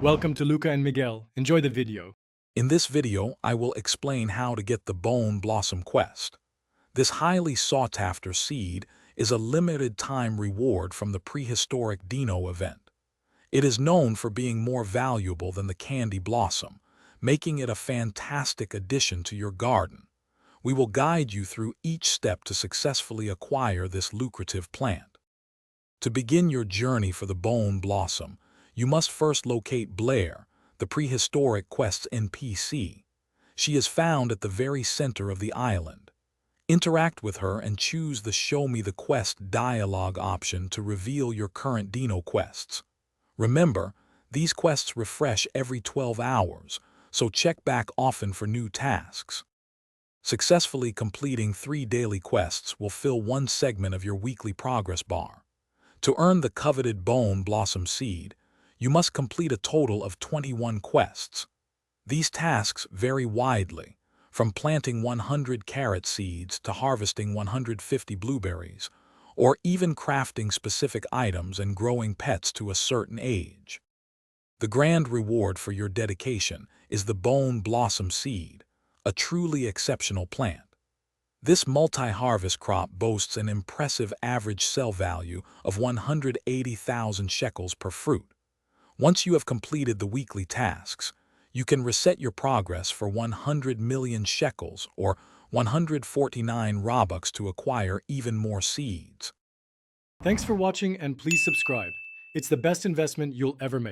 Welcome to Luca and Miguel. Enjoy the video. In this video, I will explain how to get the Bone Blossom Quest. This highly sought-after seed is a limited-time reward from the prehistoric Dino event. It is known for being more valuable than the candy blossom, making it a fantastic addition to your garden. We will guide you through each step to successfully acquire this lucrative plant. To begin your journey for the Bone Blossom, you must first locate Blair, the prehistoric quest's NPC. She is found at the very center of the island. Interact with her and choose the Show Me the Quest dialogue option to reveal your current Dino quests. Remember, these quests refresh every 12 hours, so check back often for new tasks. Successfully completing 3 daily quests will fill one segment of your weekly progress bar. To earn the coveted Bone Blossom seed, you must complete a total of 21 quests. These tasks vary widely, from planting 100 carrot seeds to harvesting 150 blueberries, or even crafting specific items and growing pets to a certain age. The grand reward for your dedication is the Bone Blossom seed, a truly exceptional plant. This multi-harvest crop boasts an impressive average sell value of 180,000 shekels per fruit. Once you have completed the weekly tasks, you can reset your progress for 100 million shekels or 149 Robux to acquire even more seeds. Thanks for watching and please subscribe. It's the best investment you'll ever make.